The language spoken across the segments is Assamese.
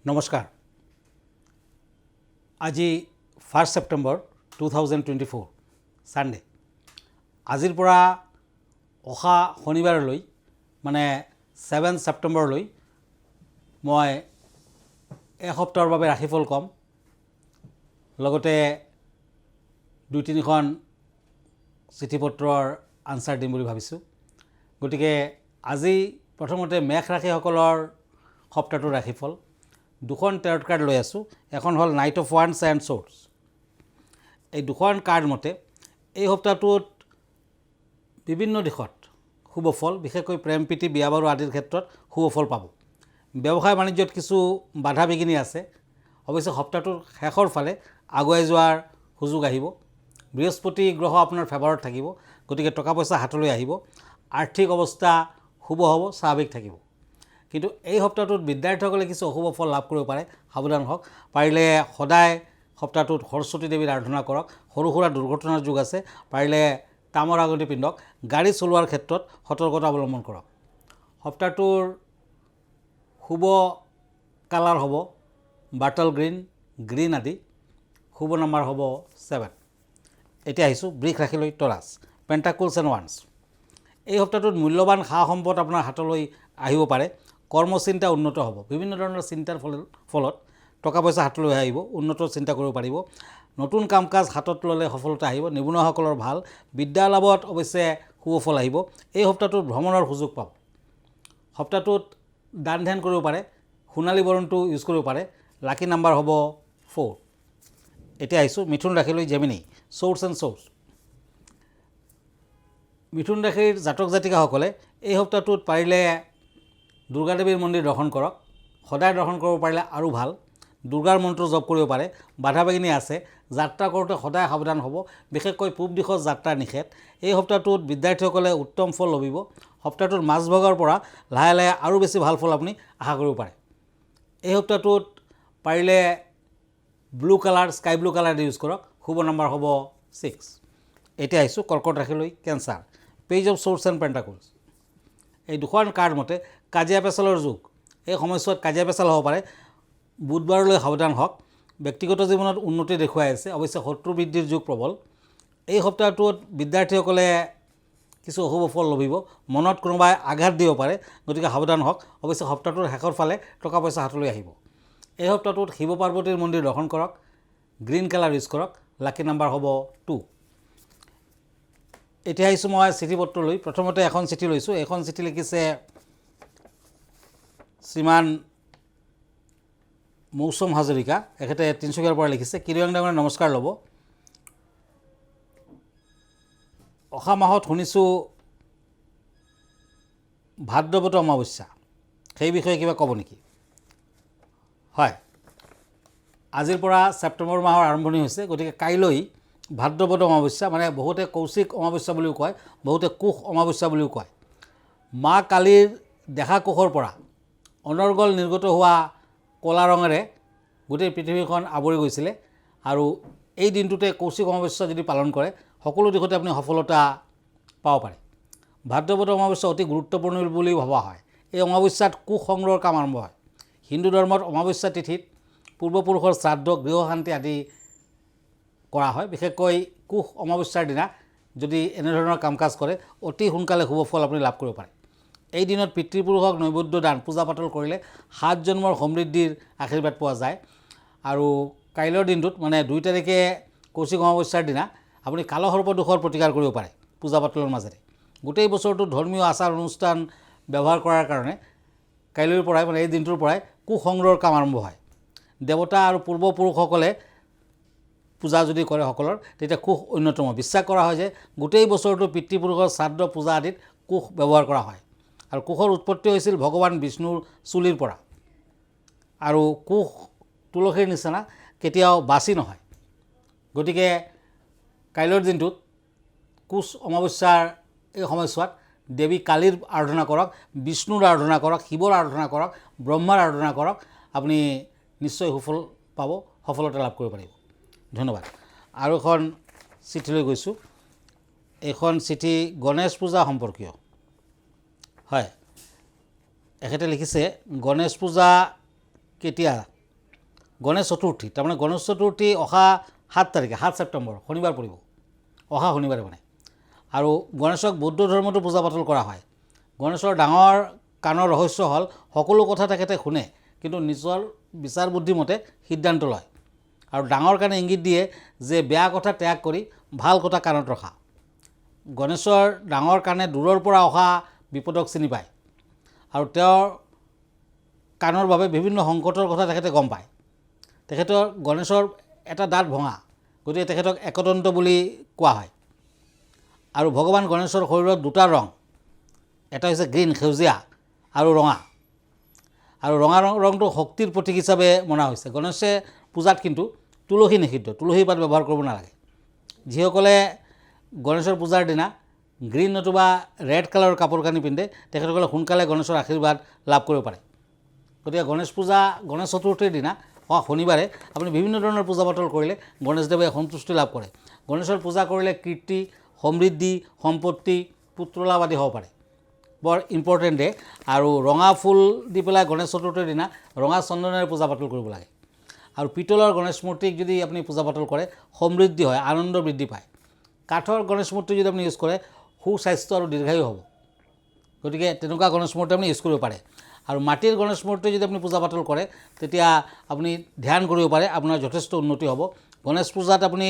নমস্কাৰ। আজি 1 ছেপ্টেম্বৰ 2024 ছানডে। আজিৰ পৰা অহা শনিবাৰলৈ মানে 7 ছেপ্টেম্বৰলৈ মই এসপ্তাহৰ বাবে ৰাশিফল ক'ম। লগতে 2-3খন চিঠি পত্ৰৰ আনচাৰ দিম বুলি ভাবিছোঁ। গতিকে আজি প্ৰথমতে মেষ ৰাশিসকলৰ সপ্তাহটোৰ ৰাশিফল। দুখন টেৰট কাৰ্ড লৈ আছোঁ। এখন হ'ল নাইট অফ ওৱান্ডছ এণ্ড শ্বৰ্ডছ। এই দুখন কাৰ্ড মতে এই সপ্তাহটোত বিভিন্ন দিশত শুভ ফল, বিশেষকৈ প্ৰেম প্ৰীতি বিয়া বাৰু আদিৰ ক্ষেত্ৰত শুভ ফল পাব। ব্যৱসায় বাণিজ্যত কিছু বাধা বিঘিনি আছে। অৱশ্যে সপ্তাহটোৰ শেষৰ ফালে আগুৱাই যোৱাৰ সুযোগ আহিব। বৃহস্পতি গ্ৰহ আপোনাৰ ফেভাৰত থাকিব, গতিকে টকা পইচা হাতলৈ আহিব। আৰ্থিক অৱস্থা শুভ হ'ব, স্বাভাৱিক থাকিব। কিন্তু এই সপ্তাহটোত বিদ্যাৰ্থীসকলে কিছু অশুভ ফল লাভ কৰিব পাৰে, সাৱধান হওক। পাৰিলে সদায় সপ্তাহটোত সৰস্বতী দেৱীৰ আৰাধনা কৰক। সৰু সুৰা দুৰ্ঘটনাৰ যুগ আছে, পাৰিলে তামৰ আগতি পিন্ধক। গাড়ী চলোৱাৰ ক্ষেত্ৰত সতৰ্কতা অৱলম্বন কৰক। সপ্তাহটোৰ শুভ কালাৰ হ'ব বাটল গ্ৰীণ, গ্ৰীণ আদি। শুভ নম্বৰ হ'ব 7। এতিয়া আহিছোঁ বৃষ ৰাশিলৈ। টৰাছ, পেণ্টাকুলছ এণ্ড ওৱান্স। এই সপ্তাহটোত মূল্যৱান সা সম্পদ আপোনাৰ হাতলৈ আহিব পাৰে। কৰ্মচিন্তা উন্নত হ'ব। বিভিন্ন ধৰণৰ চিন্তাৰ ফলত টকা পইচা হাতলৈ আহিব, উন্নত চিন্তা কৰিব পাৰিব। নতুন কাম কাজ হাতত ল'লে সফলতা আহিব। নিবনুৱাসকলৰ ভাল। বিদ্যা লাভত অৱশ্যে শুভ ফল আহিব। এই সপ্তাহটোত ভ্ৰমণৰ সুযোগ পাব। সপ্তাহটোত দান ধ্যান কৰিব পাৰে। সোণালী বৰণটো ইউজ কৰিব পাৰে। লাকি নাম্বাৰ হ'ব 4। এতিয়া আহিছোঁ মিথুন ৰাশিলৈ। Gemini, শ্বৰ্ডছ and শ্বৰ্ডছ। মিথুন ৰাশিৰ জাতক জাতিকাসকলে এই সপ্তাহটোত পাৰিলে দুৰ্গা দেৱীৰ মন্দিৰ দৰ্শন কৰক। সদায় দৰ্শন কৰিব পাৰিলে আৰু ভাল। দুৰ্গাৰ মন্ত্ৰ জপ কৰিব পাৰে। বাধা বিঘিনি আছে, যাত্ৰা কৰোঁতে সদায় সাৱধান হ'ব। বিশেষকৈ পূব দিশত যাত্ৰা নিষেধ। এই সপ্তাহটোত বিদ্যাৰ্থীসকলে উত্তম ফল লভিব। সপ্তাহটোৰ মাজভাগৰ পৰা লাহে লাহে আৰু বেছি ভাল ফল আপুনি আশা কৰিব পাৰে। এই সপ্তাহটোত পাৰিলে blue colour, sky blue colour use কৰক। শুভ নম্বৰ হ'ব 6। এতিয়া আহিছোঁ কৰ্কট ৰাশিলৈ। Cancer, page of swords and pentacles. এই দুখন কাৰ্ড মতে কাজিয়া পেচালৰ যুগ। এই সময়ছোৱাত কাজিয়া পেচাল হ'ব পাৰে। বুধবাৰলৈ সাৱধান হওক। ব্যক্তিগত জীৱনত উন্নতি দেখুৱাই আছে, অৱশ্যে শত্ৰু বৃদ্ধিৰ যুগ প্ৰবল। এই সপ্তাহটোত বিদ্যাৰ্থীসকলে কিছু অশুভ ফল লভিব। মনত কোনোবাই আঘাত দিব পাৰে, গতিকে সাৱধান হওক। অৱশ্যে সপ্তাহটোৰ শেষৰ ফালে টকা পইচা হাতলৈ আহিব। এই সপ্তাহটোত শিৱ পাৰ্বতীৰ মন্দিৰ দৰ্শন কৰক। গ্ৰীণ কালাৰ ইউজ কৰক। লাকি নাম্বাৰ হ'ব 2। এতিয়া আহিছোঁ মই চিঠি পত্ৰলৈ। প্ৰথমতে এখন চিঠি লৈছোঁ। এইখন চিঠি লিখিছে শ্ৰীমান মৌচম হাজৰিকা। এখেতে তিনিচুকীয়াৰ পৰা লিখিছে। কিৰিয়ং ডাঙৰে নমস্কাৰ ল'ব। অহা মাহত শুনিছোঁ ভাদ্ৰৱত অমাৱস্যা, সেই বিষয়ে কিবা ক'ব নেকি? হয়, আজিৰ পৰা ছেপ্টেম্বৰ মাহৰ আৰম্ভণি হৈছে, গতিকে কাইলৈ ভাদ্ৰৱত অমাৱস্যা, মানে বহুতে কৌশিক অমাৱস্যা বুলিও কয়, বহুতে কুশ অমাৱস্যা বুলিও কয়। মা কালীৰ দেখা কোষৰ পৰা অনৰ্গল নিৰ্গত হোৱা ক'লা ৰঙেৰে গোটেই পৃথিৱীখন আৱৰি গৈছিলে। আৰু এই দিনটোতে কৌশিক অমাৱস্যা যদি পালন কৰে, সকলো দিশতে আপুনি সফলতা পাব পাৰে। ভাদ্ৰৱত অমাৱস্যা অতি গুৰুত্বপূৰ্ণ বুলি ভবা হয়। এই অমাৱস্যাত কুশ সংগ্ৰহৰ কাম আৰম্ভ হয়। হিন্দু ধৰ্মত অমাৱস্যা তিথিত পূৰ্বপুৰুষৰ শ্ৰাদ্ধ, গৃহশান্তি আদি কৰা হয়। বিশেষকৈ কুশ অমাৱস্যাৰ দিনা যদি এনেধৰণৰ কাম কাজ কৰে, অতি সোনকালে শুভ ফল আপুনি লাভ কৰিব পাৰে। এই দিনত পিতৃপুৰুষক নৈবেদ্য দান, পূজা পাতল কৰিলে 7 জন্মৰ সমৃদ্ধিৰ আশীৰ্বাদ পোৱা যায়। আৰু কাইলৈৰ দিনটোত মানে 2 তাৰিখে কৌশিক অমাৱস্যাৰ দিনা আপুনি কালসৰ্প দোষৰ প্ৰতিকাৰ কৰিব পাৰে পূজা পাতলৰ মাজেৰে। গোটেই বছৰটো ধৰ্মীয় আচাৰ অনুষ্ঠান ব্যৱহাৰ কৰাৰ কাৰণে কাইলৈৰ পৰাই, মানে এই দিনটোৰ পৰাই কুশ সংগ্ৰহৰ কাম আৰম্ভ হয়। দেৱতা আৰু পূৰ্বপুৰুষসকলে পূজা যদি কৰে সকলৰ, তেতিয়া কুশ অন্যতম। বিশ্বাস কৰা হয় যে গোটেই বছৰটো পিতৃপুৰুষৰ শ্ৰাদ্ধ পূজা আদিত কুশ ব্যৱহাৰ কৰা হয়। আৰু কুশৰ উৎপত্তি হৈছিল ভগৱান বিষ্ণুৰ চুলিৰ পৰা। আৰু কুশ তুলসীৰ নিচিনা কেতিয়াও বাছি নহয়। গতিকে কাইলৈৰ দিনটোত কুশ অমাৱস্যাৰ এই সময়ছোৱাত দেৱী কালীৰ আৰাধনা কৰক, বিষ্ণুৰ আৰাধনা কৰক, শিৱৰ আৰাধনা কৰক, ব্ৰহ্মাৰ আৰাধনা কৰক। আপুনি নিশ্চয় সুফল পাব, সফলতা লাভ কৰিব পাৰিব। ধন্যবাদ। আৰু এখন চিঠিলৈ গৈছোঁ। এইখন চিঠি গণেশ পূজা সম্পৰ্কীয়। হয়, এখেতে লিখিছে গণেশ পূজা কেতিয়া গণেশ চতুৰ্থী, তাৰমানে গণেশ চতুৰ্থী অহা 7 তাৰিখে 7 ছেপ্টেম্বৰ শনিবাৰ পৰিব, অহা শনিবাৰে মানে। আৰু গণেশক বৌদ্ধ ধৰ্মতো পূজা পাতল কৰা হয়। গণেশৰ ডাঙৰ কাণৰ ৰহস্য হ'ল সকলো কথা তেখেতে শুনে, কিন্তু নিজৰ বিচাৰ বুদ্ধিমতে সিদ্ধান্ত লয়। আৰু ডাঙৰ কাণে ইংগিত দিয়ে যে বেয়া কথা ত্যাগ কৰি ভাল কথা কাণত ৰখা। গণেশৰ ডাঙৰ কাণে দূৰৰ পৰা অহা বিপদক চিনি পায় আৰু তেওঁৰ কাণৰ বাবে বিভিন্ন সংকটৰ কথা তেখেতে গম পায়। তেখেতৰ গণেশৰ এটা দাঁত ভঙা, গতিকে তেখেতক একদন্ত বুলি কোৱা হয়। আৰু ভগৱান গণেশৰ শৰীৰত দুটা ৰং, এটা হৈছে গ্ৰীণ সেউজীয়া আৰু ৰঙা। আৰু ৰঙা ৰংটো শক্তিৰ প্ৰতীক হিচাপে মনা হৈছে। গণেশে পূজাত কিন্তু তুলসী নিষিদ্ধ, তুলসী পাত ব্যৱহাৰ কৰিব নালাগে। যিসকলে গণেশৰ পূজাৰ দিনা গ্ৰীণ নতুবা ৰেড কালাৰৰ কাপোৰ কানি পিন্ধে তেখেতসকলে সোনকালে গণেশৰ আশীৰ্বাদ লাভ কৰিব পাৰে। গতিকে গণেশ পূজা, গণেশ চতুৰ্থীৰ দিনা অহা শনিবাৰে আপুনি বিভিন্ন ধৰণৰ পূজা পাতল কৰিলে গণেশদেৱে সন্তুষ্টি লাভ কৰে। গণেশৰ পূজা কৰিলে কীৰ্তি, সমৃদ্ধি, সম্পত্তি, পুত্ৰলাভ আদি হ'ব পাৰে। বৰ ইম্পৰ্টেণ্ট ডে। আৰু ৰঙা ফুল দি পেলাই গণেশ চতুৰ্থীৰ দিনা ৰঙা চন্দনেৰে পূজা পাতল কৰিব লাগে। আৰু পিতলৰ গণেশ মূৰ্তিক যদি আপুনি পূজা পাতল কৰে সমৃদ্ধি হয়, আনন্দ বৃদ্ধি পায়। কাঠৰ গণেশ মূৰ্তি যদি আপুনি ইউজ কৰে সুস্বাস্থ্য আৰু দীৰ্ঘায়ু হ'ব। গতিকে তেনেকুৱা গণেশ মূৰ্তি আপুনি ইউজ কৰিব পাৰে। আৰু মাটিৰ গণেশ মূৰ্তি যদি আপুনি পূজা পাতল কৰে তেতিয়া আপুনি ধ্যান কৰিব পাৰে, আপোনাৰ যথেষ্ট উন্নতি হ'ব। গণেশ পূজাত আপুনি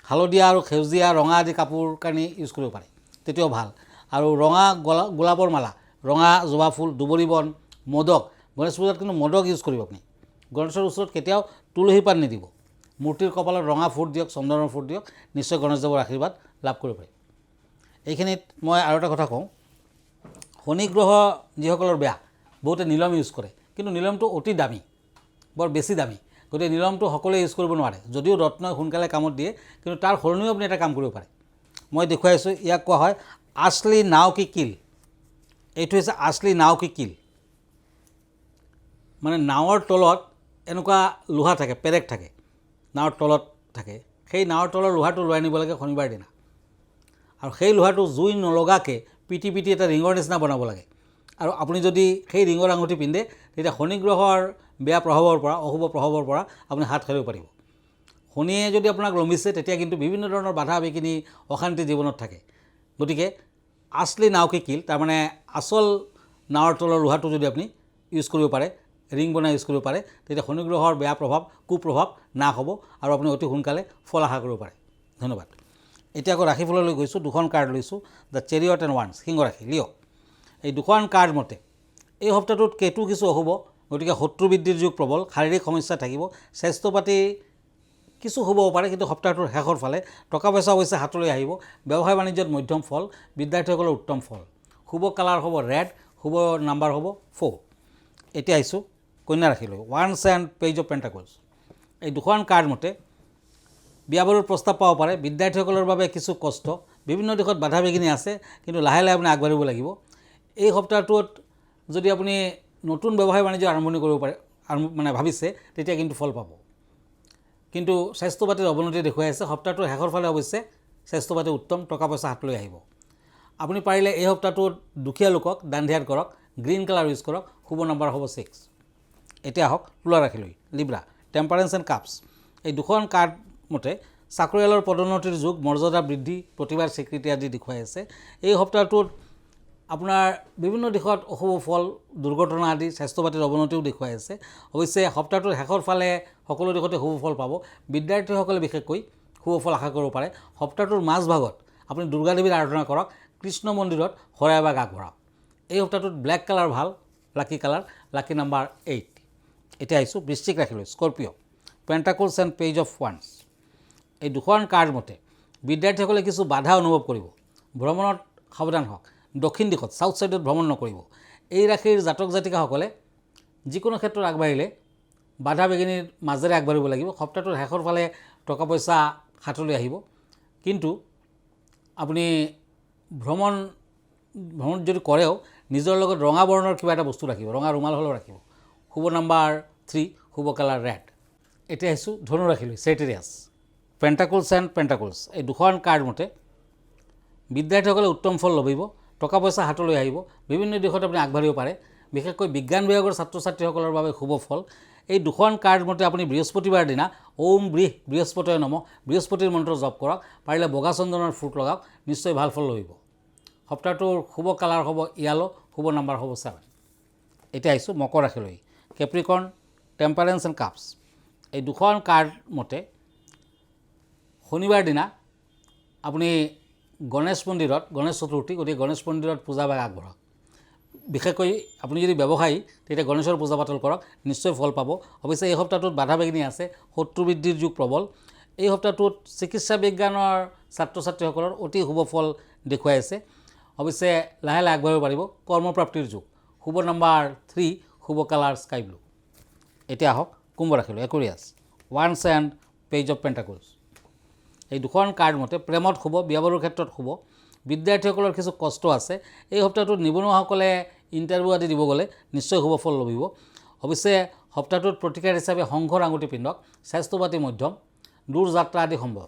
হালধীয়া আৰু সেউজীয়া ৰঙা আদি কাপোৰ কানি ইউজ কৰিব পাৰে, তেতিয়াও ভাল। আৰু ৰঙা গোলাপৰ মালা, ৰঙা জবা ফুল, দুবৰি বন, মোদক, গণেশ পূজাত কিন্তু মোদক ইউজ কৰিব আপুনি। গণেশৰ ওচৰত কেতিয়াও তুলসী পাত নিদিব। মূৰ্তিৰ কপালত ৰঙা ফুট দিয়ক, চন্দনৰ ফুট দিয়ক, নিশ্চয় গণেশদেৱৰ আশীৰ্বাদ লাভ কৰিব পাৰে। এইখিনিত মই আৰু এটা কথা কওঁ, শনি গ্ৰহ যিসকলৰ বেয়া, বহুতে নীলম ইউজ কৰে, কিন্তু নীলমটো অতি দামী, বৰ বেছি দামী। গতিকে নীলমটো সকলোৱে ইউজ কৰিব নোৱাৰে। যদিও ৰত্নই সোনকালে কামত দিয়ে, কিন্তু তাৰ সলনিও আপুনি এটা কাম কৰিব পাৰে। মই দেখুৱাইছোঁ, ইয়াক কোৱা হয় আছলি নাও কি কিল। এইটো হৈছে আছলি নাও কি কিল। মানে নাৱৰ তলত এনেকুৱা লোহা থাকে, পেৰেক থাকে, নাৱৰ তলত থাকে। সেই নাৱৰ তলৰ লোহাটো লৈ আনিব লাগে শনিবাৰ দিনা। আৰু সেই লোহাটো জুই নলগাকৈ পিটি পিটি এটা ৰিঙৰ নিচিনা বনাব লাগে। আৰু আপুনি যদি সেই ৰিঙৰ আঙুঠি পিন্ধে তেতিয়া শনি গ্ৰহৰ বেয়া প্ৰভাৱৰ পৰা, অশুভ প্ৰভাৱৰ পৰা আপুনি হাত সাৰিব পাৰিব। শনিয়ে যদি আপোনাক লম্বিছে তেতিয়া কিন্তু বিভিন্ন ধৰণৰ বাধা বিঘিনি, অশান্তি জীৱনত থাকে। গতিকে আছলি নাও কি কিল, তাৰমানে আচল নাৱৰ তলৰ লোহাটো যদি আপুনি ইউজ কৰিব পাৰে, ৰিং বনাই ইউজ কৰিব পাৰে, তেতিয়া শনি গ্ৰহৰ বেয়া প্ৰভাৱ, কুপ্ৰভাৱ নাশ হ'ব আৰু আপুনি অতি সোনকালে ফল আশা কৰিব পাৰে। ধন্যবাদ। এতিয়া আকৌ ৰাশিফললৈ গৈছোঁ। দুখন কাৰ্ড লৈছোঁ, দ্য চেৰিয়ট এণ্ড ওৱান্স, সিংহ ৰাশি, লিঅ'। এই দুখন কাৰ্ড মতে এই সপ্তাহটোত কেতু কিছু অশুভ, গতিকে শত্ৰু বৃদ্ধিৰ যুগ প্ৰবল, শাৰীৰিক সমস্যা থাকিব, স্বাস্থ্য পাতি কিছু হ'ব পাৰে, কিন্তু সপ্তাহটোৰ শেষৰ ফালে টকা পইচা অৱশ্যে হাতলৈ আহিব। ব্যৱসায় বাণিজ্যত মধ্যম ফল, বিদ্যাৰ্থীসকলৰ উত্তম ফল। শুভ কালাৰ হ'ব ৰেড, শুভ নাম্বাৰ হ'ব 4। এতিয়া আহিছোঁ কন্যা ৰাশিলৈ, ওৱান্স এণ্ড পেজ অফ পেণ্টাকলছ। এই দুখন কাৰ্ড মতে বিয়া বাৰুৰ প্ৰস্তাৱ পাব পাৰে। বিদ্যাৰ্থীসকলৰ বাবে কিছু কষ্ট, বিভিন্ন দিশত বাধা বিঘিনি আছে, কিন্তু লাহে লাহে আপুনি আগবাঢ়িব লাগিব। এই সপ্তাহটোত যদি আপুনি নতুন ব্যৱসায় বাণিজ্য আৰম্ভণি কৰিব পাৰে, মানে ভাবিছে, তেতিয়া কিন্তু ফল পাব। কিন্তু স্বাস্থ্য পাতিৰ অৱনতি দেখুৱাই আছে। সপ্তাহটোৰ শেষৰ ফালে অৱশ্যে স্বাস্থ্য পাতি উত্তম, টকা পইচা হাতলৈ আহিব। আপুনি পাৰিলে এই সপ্তাহটোত দুখীয়া লোকক দান ধ্যান কৰক, গ্ৰীণ কালাৰ ইউজ কৰক, শুভ নম্বৰ হ'ব 6। এতিয়া আহক তুলা ৰাশিলৈ, লিব্ৰা, টেম্পাৰেন্স এণ্ড কাপছ। এই দুখন কাৰ্ড মতে চাকৰিয়ালৰ পদোন্নতিৰ যুগ, মৰ্যাদা বৃদ্ধি, প্ৰতিভাৰ স্বীকৃতি আদি দেখুৱাই আছে। এই সপ্তাহটোত আপোনাৰ বিভিন্ন দিশত অশুভ ফল, দুৰ্ঘটনা আদি, স্বাস্থ্য পাতিৰ অৱনতিও দেখুৱাই আছে। অৱশ্যে সপ্তাহটোৰ শেষৰ ফালে সকলো দিশতে শুভ ফল পাব। বিদ্যাৰ্থীসকলে বিশেষকৈ শুভ ফল আশা কৰিব পাৰে। সপ্তাহটোৰ মাজভাগত আপুনি দুৰ্গা দেৱীৰ আৰাধনা কৰক, কৃষ্ণ মন্দিৰত শৰাই এভাগ আগবঢ়াওক। এই সপ্তাহটোত ব্লেক কালাৰ ভাল, লাকি কালাৰ, লাকি নাম্বাৰ 8। এতিয়া আহিছোঁ বৃশ্চিক ৰাশিলৈ, Scorpio', pentacles and page of ওৱান্স। এই দুখন কাৰ্ড মতে বিদ্যাৰ্থীসকলে কিছু বাধা অনুভৱ কৰিব। ভ্ৰমণত সাৱধান হওক, দক্ষিণ দিশত, ছাউথ ছাইডত ভ্ৰমণ নকৰিব। এই ৰাশিৰ জাতক জাতিকাসকলে যিকোনো ক্ষেত্ৰত আগবাঢ়িলে বাধা বিঘিনিৰ মাজেৰে আগবাঢ়িব লাগিব। সপ্তাহটোৰ শেষৰ ফালে টকা পইচা হাতলৈ আহিব, কিন্তু আপুনি ভ্ৰমণ যদি কৰেও নিজৰ লগত ৰঙা বৰ্ণৰ কিবা এটা বস্তু ৰাখিব, ৰঙা ৰুমাল হ'লেও ৰাখিব। শুভ নাম্বাৰ 3, শুভ কালাৰ ৰেড। এতিয়া আহিছোঁ ধনু ৰাশিলৈ, চেৰিটাৰিয়াছ, পেণ্টাকলছ এণ্ড পেণ্টাকলছ। এই দুখন কাৰ্ড মতে বিদ্যাৰ্থীসকলে উত্তম ফল লভিব, টকা পইচা হাতলৈ আহিব, বিভিন্ন দিশত আপুনি আগবাঢ়িব পাৰে। বিশেষকৈ বিজ্ঞান বিভাগৰ ছাত্ৰ ছাত্ৰীসকলৰ বাবে শুভ ফল। এই দুখন কাৰ্ড মতে আপুনি বৃহস্পতিবাৰ দিনা ওম বৃহস্পতিয়ে নমঃ বৃহস্পতিৰ মন্ত্ৰ জপ কৰক, পাৰিলে বগা চন্দনৰ ফুট লগাওক, নিশ্চয় ভাল ফল লভিব। সপ্তাহটোৰ শুভ কালাৰ হ'ব য়েলো, শুভ নাম্বাৰ হ'ব 7। এতিয়া আহিছোঁ মকৰ ৰাশিলৈ। কেপ্ৰিকৰ্ণ, টেম্পাৰেন্স এণ্ড কাপছ। এই দুখন কাৰ্ড মতে শনিবাৰ দিনা আপুনি গণেশ মন্দিৰত, গণেশ চতুৰ্থী, গতিকে গণেশ মন্দিৰত পূজা ভাগ আগবঢ়াওক। বিশেষকৈ আপুনি যদি ব্যৱসায়ী তেতিয়া গণেশৰ পূজা পাতল কৰক, নিশ্চয় ফল পাব। অৱশ্যে এই সপ্তাহটোত বাধা বিঘিনি আছে, শত্ৰু বৃদ্ধিৰ যুগ প্ৰবল। এই সপ্তাহটোত চিকিৎসা বিজ্ঞানৰ ছাত্ৰ ছাত্ৰীসকলৰ অতি শুভ ফল দেখুৱাই আছে। অৱশ্যে লাহে লাহে আগবাঢ়িব পাৰিব। কৰ্মপ্ৰাপ্তিৰ যুগ, শুভ নাম্বাৰ 3, শুভ কালাৰ স্কাই ব্লু। এতিয়া আহক কুম্ভ ৰাশিলৈ। একুৰিয়াছ, ওৱান্স এণ্ড পেজ অফ পেণ্টাকলছ। এই দুখন কাৰ্ড মতে প্ৰেমত শুভ, বিয়া বাৰুৰ ক্ষেত্ৰত শুভ। বিদ্যাৰ্থীসকলৰ কিছু কষ্ট আছে। এই সপ্তাহটোত নিবনুৱাসকলে ইণ্টাৰভিউ আদি দিব গ'লে নিশ্চয় শুভ ফল লভিব। অৱশ্যে সপ্তাহটোত প্ৰতিকাৰ হিচাপে শংখৰ আঙুঠি পিন্ধক, স্বাস্থ্য পাতি মধ্যম, দূৰ যাত্ৰা আদি সম্ভৱ।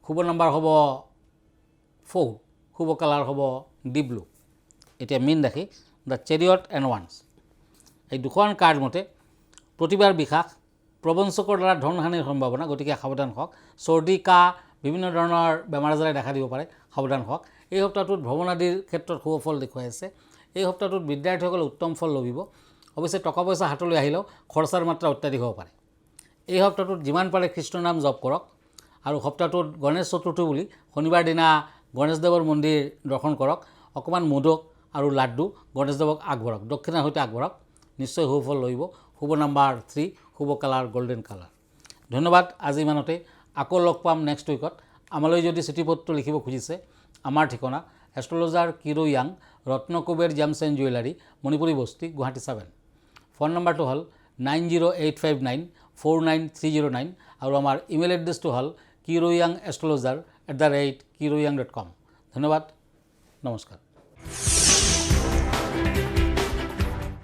শুভ নাম্বাৰ হ'ব 4, শুভ কালাৰ হ'ব ডিপ ব্লু। এতিয়া মীন ৰাশি, দ্য চেৰিয়ট এণ্ড ওৱান্স। এই দুখন কাৰ্ড মতে প্ৰতিবাৰ বিকাশ, প্ৰবঞ্চকৰ দ্বাৰা ধন হানিৰ সম্ভাৱনা, গতিকে সাৱধান হওক। চৰ্দি, কাহ, বিভিন্ন ধৰণৰ বেমাৰ আজাৰে দেখা দিব পাৰে, সাৱধান হওক। এই সপ্তাহটোত ভ্ৰমণ আদিৰ ক্ষেত্ৰত শুভ ফল দেখুৱাই আছে। এই সপ্তাহটোত বিদ্যাৰ্থীসকলে উত্তম ফল লভিব। অৱশ্যে টকা পইচা হাতলৈ আহিলেও খৰচাৰ মাত্ৰা অত্যাধিক হ'ব পাৰে। এই সপ্তাহটোত যিমান পাৰে কৃষ্ণ নাম জপ কৰক। আৰু সপ্তাহটোত গণেশ চতুৰ্থী বুলি শনিবাৰ দিনা গণেশদেৱৰ মন্দিৰ দৰ্শন কৰক। অকণমান মোদক আৰু লাড্ডু গণেশদেৱক আগবঢ়াওক, দক্ষিণাৰ সৈতে আগবঢ়াওক, নিশ্চয় শুভ ফল লভিব। শুভ নাম্বাৰ 3, শুভ কালাৰ গল্ডেন কালাৰ। ধন্যবাদ। আজি ইমানতে, আকৌ লগ পাম নেক্সট উইকত। আমালৈ যদি চিঠিপত্ৰ লিখিব খুজিছে, আমাৰ ঠিকনা এষ্ট্ৰলজাৰ কিৰো য়াং, Ratnakuber gems and jewellery, Manipuri Basti, Guwahati 7। Phone নম্বৰটো হ'ল 9085949309 আৰু আমাৰ ইমেইল এড্ৰেছটো হ'ল kiroyangastrologer@kiroyang.com। ধন্যবাদ, নমস্কাৰ।